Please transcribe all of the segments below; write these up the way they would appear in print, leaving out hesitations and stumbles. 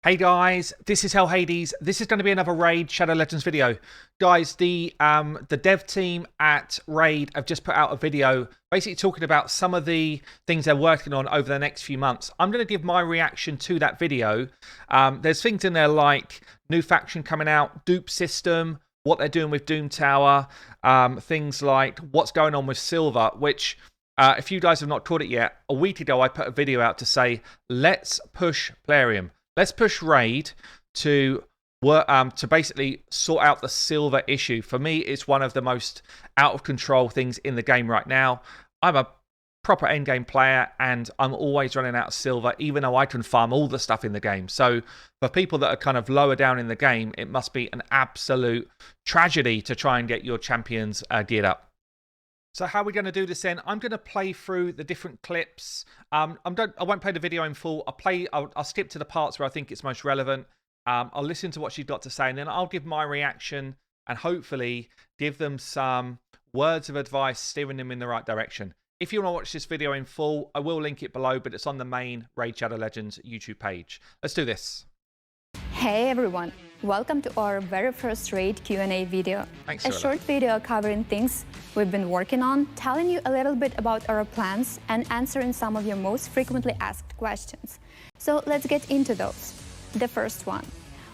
Hey guys, this is Hell Hades. This is going to be another Raid Shadow Legends video. Guys, the dev team at Raid have just put out a video basically talking about some of the things they're working on over the next few months. I'm going to give my reaction to that video. There's things in there like new faction coming out, dupe system, what they're doing with Doom Tower, things like what's going on with Silver, which if you guys have not caught it yet, a week ago I put a video out to say, let's push Plarium. Let's push Raid to basically sort out the silver issue. For me, it's one of the most out of control things in the game right now. I'm a proper endgame player and I'm always running out of silver, even though I can farm all the stuff in the game. So for people that are kind of lower down in the game, it must be an absolute tragedy to try and get your champions geared up. So how are we going to do this then? I'm going to play through the different clips. I won't play the video in full. I'll skip to the parts where I think it's most relevant. I'll listen to what she's got to say, and then I'll give my reaction and hopefully give them some words of advice, steering them in the right direction. If you want to watch this video in full, I will link it below, but it's on the main Raid Shadow Legends YouTube page. Let's do this. Hey everyone, welcome to our very first Raid Q&A video. Thanks, a Cirilla. short video covering things we've been working on, telling you a little bit about our plans and answering some of your most frequently asked questions. So let's get into those. The first one,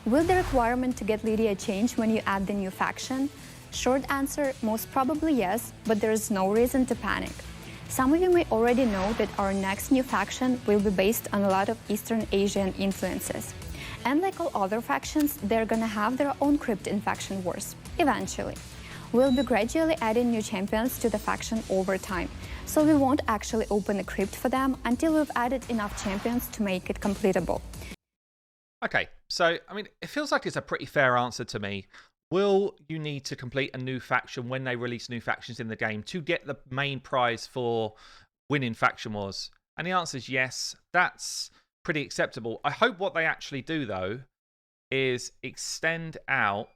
will the requirement to get Lydia change when you add the new faction? Short answer, most probably yes, but there is no reason to panic. Some of you may already know that our next new faction will be based on a lot of Eastern Asian influences. And like all other factions, they're gonna have their own crypt in faction wars, eventually. We'll be gradually adding new champions to the faction over time, so we won't actually open a crypt for them until we've added enough champions to make it completable. Okay, so, I mean, it feels like it's a pretty fair answer to me. Will you need to complete a new faction when they release new factions in the game to get the main prize for winning faction wars? And the answer is yes. That's pretty acceptable. I hope what they actually do, though, is extend out,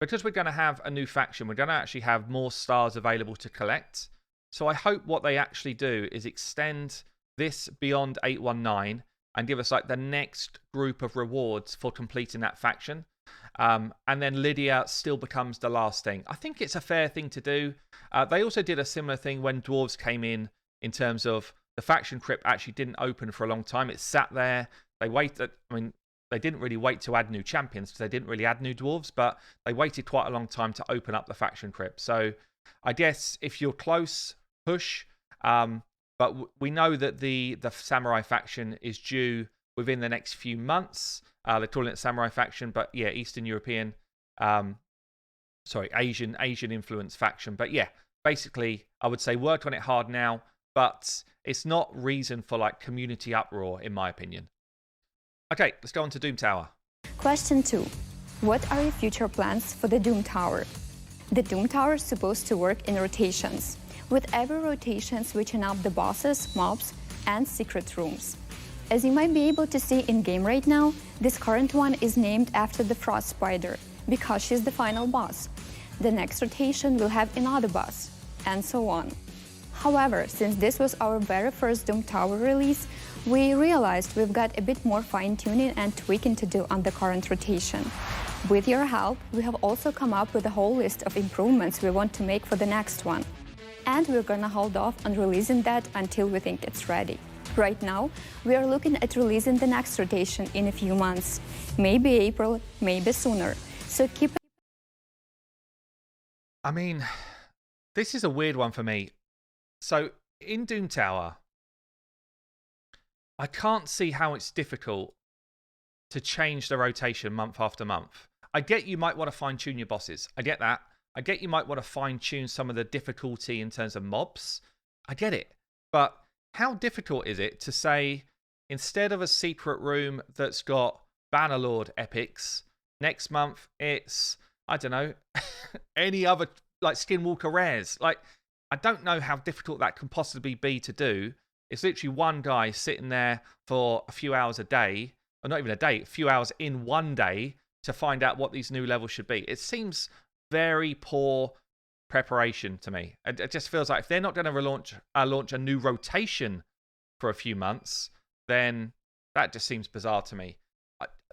because we're going to have a new faction, we're going to actually have more stars available to collect. So I hope what they actually do is extend this beyond 819 and give us like the next group of rewards for completing that faction. And then Lydia still becomes the last thing. I think it's a fair thing to do. They also did a similar thing when Dwarves came in terms of the faction crypt actually didn't open for a long time. It sat there. They waited. I mean, they didn't really wait to add new champions because they didn't really add new dwarves, but they waited quite a long time to open up the faction crypt. So I guess if you're close, push. But we know that the samurai faction is due within the next few months. They're calling it samurai faction, but yeah, Eastern European, Asian influence faction. But yeah, basically, I would say work on it hard now, but it's not reason for like community uproar, in my opinion. Okay, let's go on to Doom Tower. Question 2. What are your future plans for the Doom Tower? The Doom Tower is supposed to work in rotations, with every rotation switching up the bosses, mobs, and secret rooms. As you might be able to see in-game right now, this current one is named after the Frost Spider, because she's the final boss. The next rotation will have another boss, and so on. However, since this was our very first Doom Tower release, we realized we've got a bit more fine-tuning and tweaking to do on the current rotation. With your help, we have also come up with a whole list of improvements we want to make for the next one. And we're gonna hold off on releasing that until we think it's ready. Right now, we are looking at releasing the next rotation in a few months. Maybe April, maybe sooner. So keep... I mean, this is a weird one for me. So in Doom Tower, I can't see how it's difficult to change the rotation month after month. I get you might want to fine-tune your bosses. I get that. I get you might want to fine-tune some of the difficulty in terms of mobs. I get it. But how difficult is it to say, instead of a secret room that's got Bannerlord epics, next month it's, I don't know, any other like Skinwalker rares? Like, I don't know how difficult that can possibly be to do. It's literally one guy sitting there for a few hours a day, or not even a day, a few hours in one day to find out what these new levels should be. It seems very poor preparation to me. It just feels like if they're not going to launch a new rotation for a few months, then that just seems bizarre to me.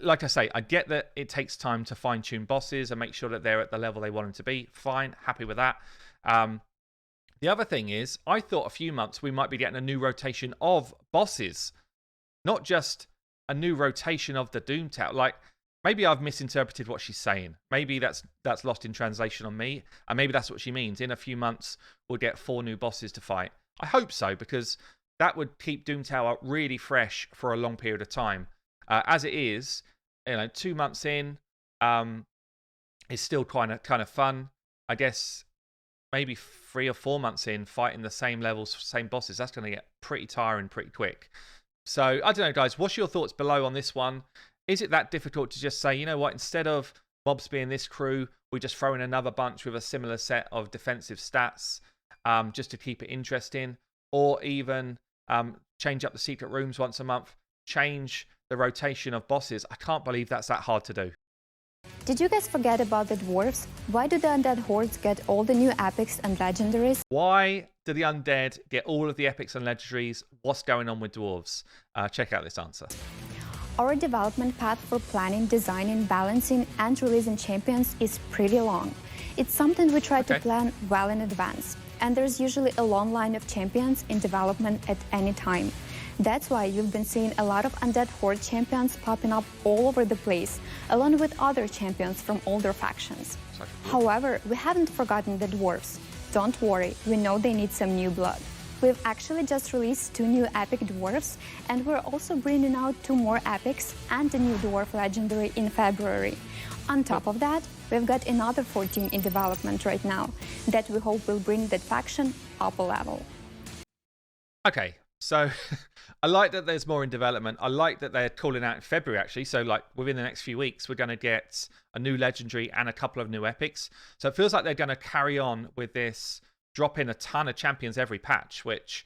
like I say, I get that it takes time to fine tune bosses and make sure that they're at the level they want them to be. Fine, happy with that. The other thing is, I thought a few months we might be getting a new rotation of bosses, not just a new rotation of the Doom Tower. Like, maybe I've misinterpreted what she's saying. Maybe that's lost in translation on me, and maybe that's what she means. In a few months, we'll get 4 new bosses to fight. I hope so, because that would keep Doom Tower really fresh for a long period of time. As it is, 2 months in, is still kind of fun. I guess maybe 3 or 4 months in, fighting the same levels, same bosses, that's going to get pretty tiring pretty quick. So, I don't know, guys. What's your thoughts below on this one? Is it that difficult to just say, you know what, instead of mobs being this crew, we just throw in another bunch with a similar set of defensive stats just to keep it interesting? Or even change up the secret rooms once a month, change the rotation of bosses? I can't believe that's that hard to do. Did you guys forget about the Dwarfs? Why do the Undead Hordes get all the new epics and legendaries? Why do the Undead get all of the epics and legendaries? What's going on with Dwarves? Check out this answer. Our development path for planning, designing, balancing, and releasing champions is pretty long. It's something we try to plan well in advance, and there's usually a long line of champions in development at any time. That's why you've been seeing a lot of Undead Horde champions popping up all over the place, along with other champions from older factions. However, we haven't forgotten the Dwarfs. Don't worry, we know they need some new blood. We've actually just released 2 new epic Dwarfs, and we're also bringing out 2 more epics and a new Dwarf legendary in February. On top of that, we've got another 14 in development right now that we hope will bring that faction up a level. Okay, so I like that there's more in development. I like that they're calling out in February, actually. So, like, within the next few weeks, we're going to get a new legendary and a couple of new epics. So it feels like they're going to carry on with this, drop in a ton of champions every patch, which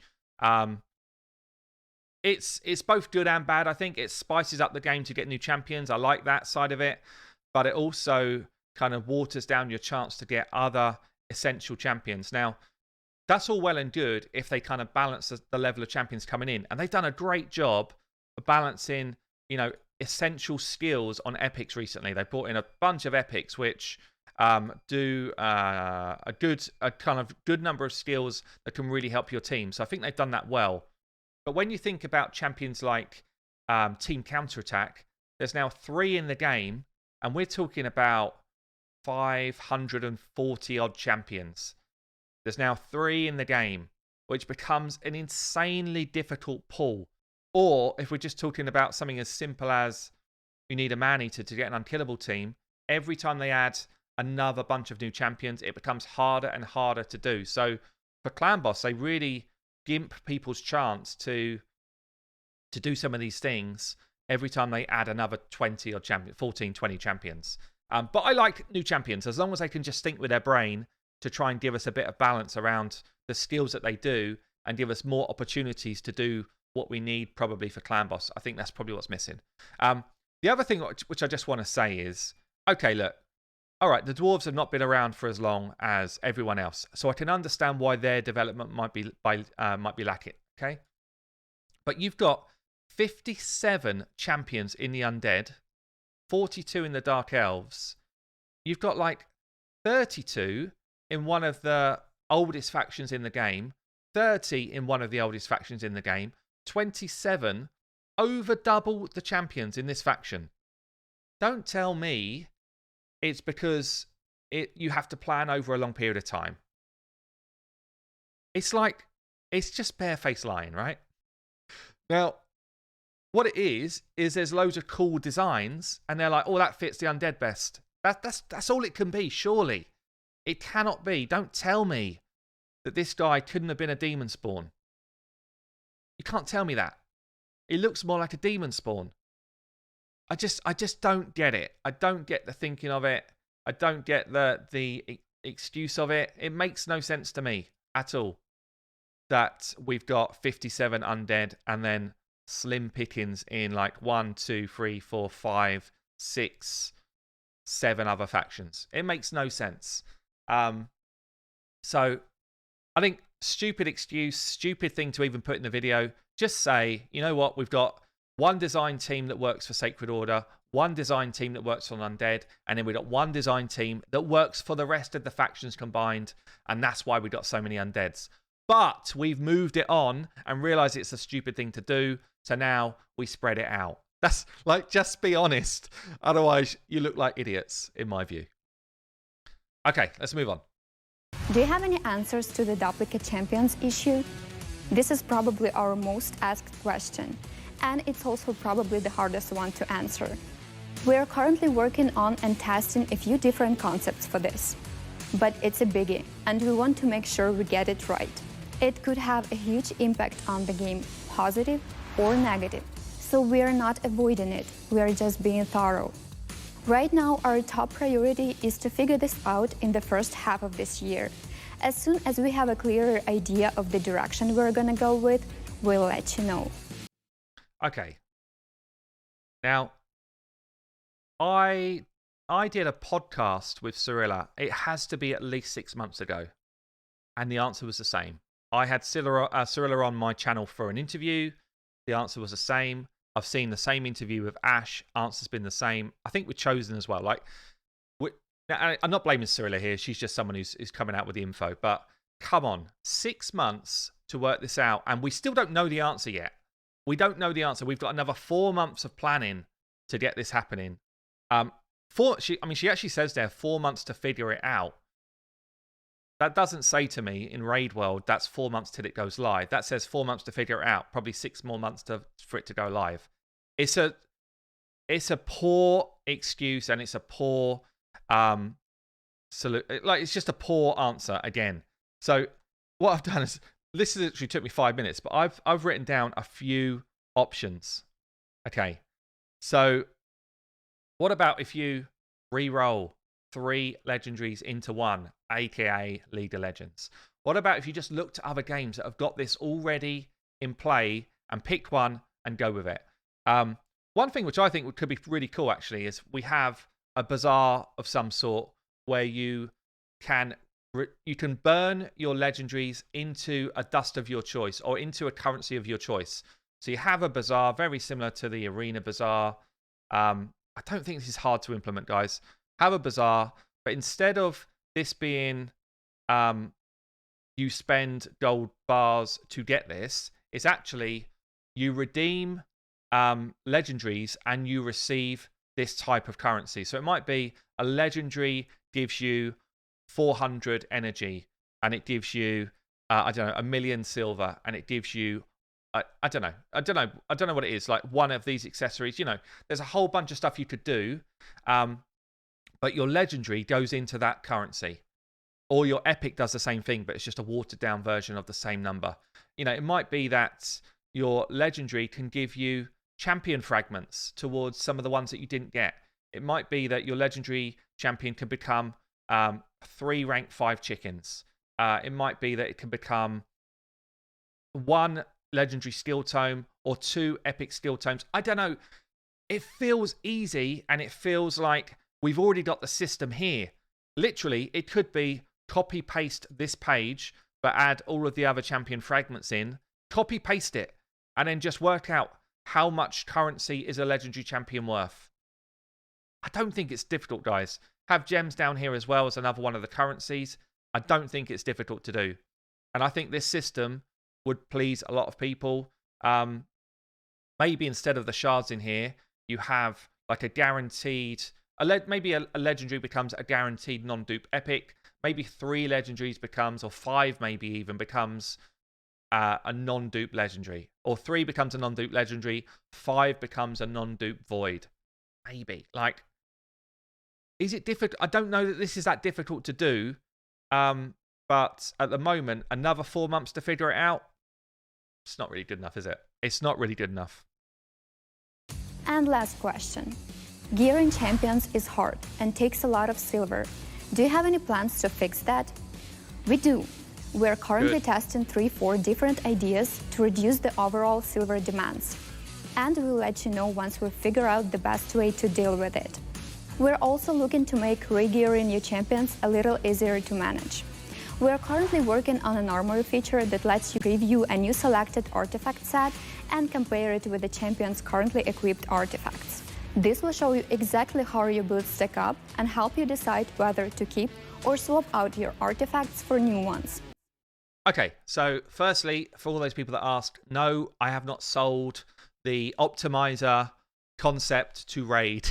it's both good and bad. I think it spices up the game to get new champions. I like that side of it, but it also kind of waters down your chance to get other essential champions. Now, that's all well and good if they kind of balance the level of champions coming in, and they've done a great job of balancing, essential skills on epics recently. They brought in a bunch of epics which do a kind of good number of skills that can really help your team. So I think they've done that well. But when you think about champions like Team Counterattack, there's now 3 in the game, and we're talking about 540 odd champions. There's now 3 in the game, which becomes an insanely difficult pull. Or if we're just talking about something as simple as you need a man-eater to get an unkillable team, every time they add another bunch of new champions, it becomes harder and harder to do. So for Clan Boss, they really gimp people's chance to do some of these things every time they add another 20 or 14, 20 champions. But I like new champions, as long as they can just think with their brain to try and give us a bit of balance around the skills that they do and give us more opportunities to do what we need probably for Clan Boss. I think that's probably what's missing. The other thing which I just want to say is, okay, look, all right, the Dwarves have not been around for as long as everyone else, so I can understand why their development might be lacking, okay? But you've got 57 champions in the Undead, 42 in the Dark Elves. You've got like 32 in one of the oldest factions in the game, 30 in one of the oldest factions in the game, 27, over double the champions in this faction. Don't tell me it's because you have to plan over a long period of time. It's just barefaced lying, right? Now, what it is there's loads of cool designs, and they're like, oh, that fits the Undead best. That's all it can be, surely. It cannot be. Don't tell me that this guy couldn't have been a demon spawn. You can't tell me that. It looks more like a demon spawn. I just don't get it. I don't get the thinking of it. I don't get the excuse of it. It makes no sense to me at all that we've got 57 undead and then slim pickings in like 1, 2, 3, 4, 5, 6, 7 other factions. It makes no sense. So I think stupid excuse, stupid thing to even put in the video. Just say, you know what, we've got one design team that works for Sacred Order, one design team that works on undead, and then we got one design team that works for the rest of the factions combined, and that's why we got so many undeads. But we've moved it on and realized it's a stupid thing to do, so now we spread it out. That's like, just be honest. Otherwise, you look like idiots, in my view. Okay, let's move on. Do you have any answers to the duplicate champions issue? This is probably our most asked question, and it's also probably the hardest one to answer. We are currently working on and testing a few different concepts for this. But it's a biggie, and we want to make sure we get it right. It could have a huge impact on the game, positive or negative. So we are not avoiding it, we are just being thorough. Right now, our top priority is to figure this out in the first half of this year. As soon as we have a clearer idea of the direction we're gonna go with, we'll let you know. Okay. Now, I did a podcast with Cyrilla. It has to be at least 6 months ago. And the answer was the same. I had Cyrilla on my channel for an interview. The answer was the same. I've seen the same interview with Ash. Answer's been the same. I think we're chosen as well. Like, I'm not blaming Cyrilla here. She's just someone who's coming out with the info. But come on, 6 months to work this out, and we still don't know the answer yet. We don't know the answer. We've got another 4 months of planning to get this happening. She actually says there 4 months to figure it out. That doesn't say to me in Raid World that's 4 months till it goes live. That says 4 months to figure it out. Probably 6 more months for it to go live. It's a poor excuse, and it's a poor it's just a poor answer again. So what I've done is, this literally took me 5 minutes, but I've written down a few options. Okay, so what about if you re-roll 3 legendaries into 1, aka League of Legends? What about if you just looked at other games that have got this already in play and picked one and go with it? One thing which I think could be really cool actually is we have a bazaar of some sort where you can burn your legendaries into a dust of your choice or into a currency of your choice. So you have a bazaar very similar to the arena bazaar. I don't think this is hard to implement, guys. Have a bazaar, but instead of this being you spend gold bars to get this, it's actually you redeem legendaries and you receive this type of currency. So it might be a legendary gives you 400 energy, and it gives you I don't know, 1 million silver, and it gives you I don't know what it is, like one of these accessories. You know, there's a whole bunch of stuff you could do, but your legendary goes into that currency, or your epic does the same thing, but it's just a watered down version of the same number. You know, it might be that your legendary can give you champion fragments towards some of the ones that you didn't get. It might be that your legendary champion can become 3 rank 5 chickens. It might be that it can become 1 legendary skill tome or 2 epic skill tomes. I don't know. It feels easy, and it feels like we've already got the system here. Literally, it could be copy paste this page, but add all of the other champion fragments in, copy paste it, and then just work out how much currency is a legendary champion worth. I don't think it's difficult, guys. Have gems down here as well as another one of the currencies. I don't think it's difficult to do. And I think this system would please a lot of people. Maybe instead of the shards in here, you have like a guaranteed... maybe a legendary becomes a guaranteed non-dupe epic. Maybe 3 legendaries becomes, or 5 maybe even becomes a non-dupe legendary. Or 3 becomes a non-dupe legendary. 5 becomes a non-dupe void. Maybe. Like, is it difficult? I don't know that this is that difficult to do. But at the moment, another 4 months to figure it out. It's not really good enough, is it? It's not really good enough. And last question. Gearing champions is hard and takes a lot of silver. Do you have any plans to fix that? We do. We're currently testing 3-4 different ideas to reduce the overall silver demands. And we'll let you know once we figure out the best way to deal with it. We're also looking to make re-gearing new champions a little easier to manage. We're currently working on an armory feature that lets you preview a new selected artifact set and compare it with the champion's currently equipped artifacts. This will show you exactly how your builds stack up and help you decide whether to keep or swap out your artifacts for new ones. Okay, so firstly, for all those people that asked, no, I have not sold the optimizer concept to Raid.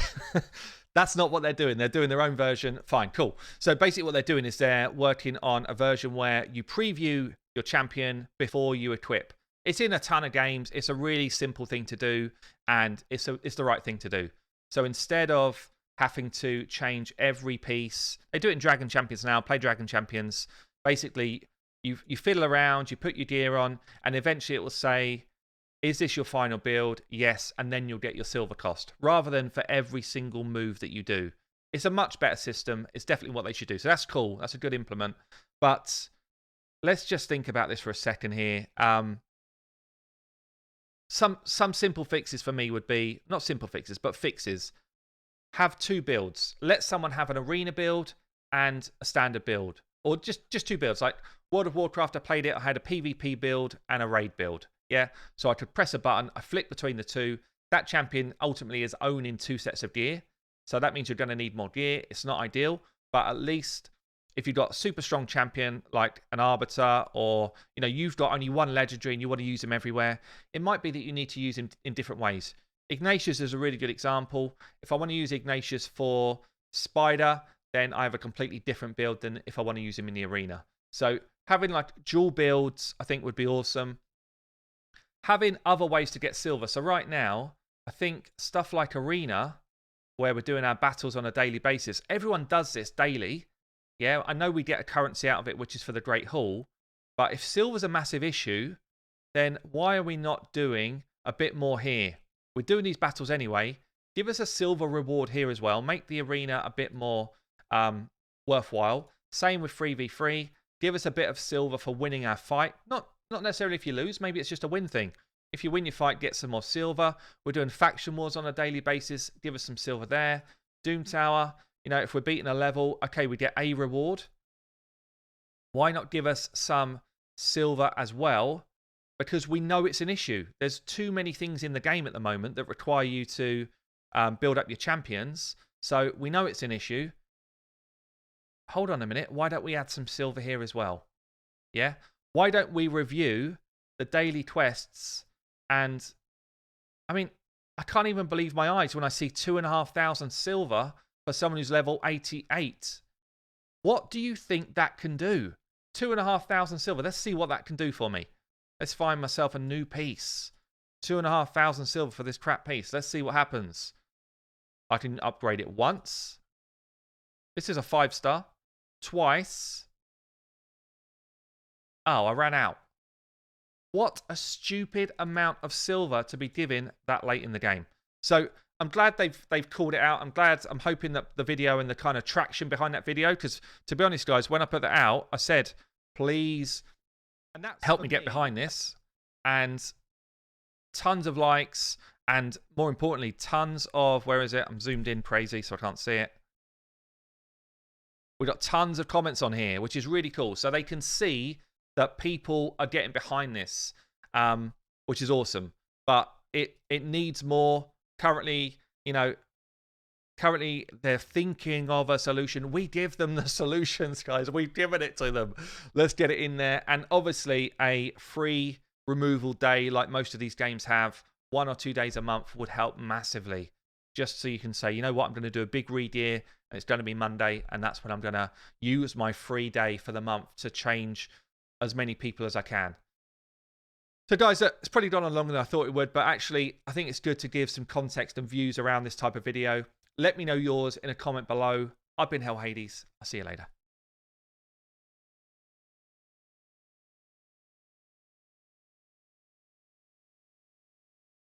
That's not what they're doing. They're doing their own version. Fine, cool. So basically what they're doing is they're working on a version where you preview your champion before you equip. It's in a ton of games. It's a really simple thing to do, and it's the right thing to do. So instead of having to change every piece, they do it in Dragon Champions now. Play Dragon Champions. Basically, you fiddle around, you put your gear on, and eventually it will say, is this your final build? Yes, and then you'll get your silver cost, rather than for every single move that you do. It's a much better system. It's definitely what they should do. So that's cool. That's a good implement. But let's just think about this for a second here. Some simple fixes for me would be, not simple fixes, but fixes. Have two builds. Let someone have an arena build and a standard build. Or just two builds. Like World of Warcraft, I played it. I had a PvP build and a raid build. Yeah, so I could press a button, I flick between the two. That champion ultimately is owning two sets of gear. So that means you're going to need more gear. It's not ideal, but at least if you've got a super strong champion like an Arbiter, or you've got only one legendary and you want to use him everywhere, it might be that you need to use him in different ways. Ignatius is a really good example. If I want to use Ignatius for Spider, then I have a completely different build than if I want to use him in the arena. So having like dual builds, I think would be awesome. Having other ways to get silver. So right now, I think stuff like Arena, where we're doing our battles on a daily basis, everyone does this daily. Yeah, I know we get a currency out of it, which is for the Great Hall. But if silver's a massive issue, then why are we not doing a bit more here? We're doing these battles anyway. Give us a silver reward here as well. Make the arena a bit more worthwhile. Same with 3v3. Give us a bit of silver for winning our fight. Not necessarily if you lose. Maybe it's just a win thing. If you win your fight, get some more silver. We're doing faction wars on a daily basis. Give us some silver there. Doom Tower. If we're beating a level, okay, we get a reward. Why not give us some silver as well? Because we know it's an issue. There's too many things in the game at the moment that require you to build up your champions. So we know it's an issue. Hold on a minute. Why don't we add some silver here as well? Yeah? Why don't we review the daily quests? And I mean, I can't even believe my eyes when I see 2,500 silver for someone who's level 88. What do you think that can do? 2,500 silver. Let's see what that can do for me. Let's find myself a new piece. 2,500 silver for this crap piece. Let's see what happens. I can upgrade it once. This is a 5-star. Twice. Oh, I ran out. What a stupid amount of silver to be given that late in the game. So I'm glad they've called it out. I'm hoping that the video and the kind of traction behind that video, because to be honest, guys, when I put that out, I said, please help me get behind this. And tons of likes, and more importantly, tons of, where is it? I'm zoomed in crazy, so I can't see it. We've got tons of comments on here, which is really cool. So they can see that people are getting behind this, which is awesome. But it needs more. Currently, they're thinking of a solution. We give them the solutions, guys. We've given it to them. Let's get it in there. And obviously, a free removal day, like most of these games have, 1 or 2 days a month would help massively. Just so you can say, you know what, I'm going to do a big read here, and it's going to be Monday, and that's when I'm going to use my free day for the month to change as many people as I can. So guys, it's probably gone on longer than I thought it would, but actually I think it's good to give some context and views around this type of video. Let me know yours in a comment below. I've been Hell Hades. I'll see you later.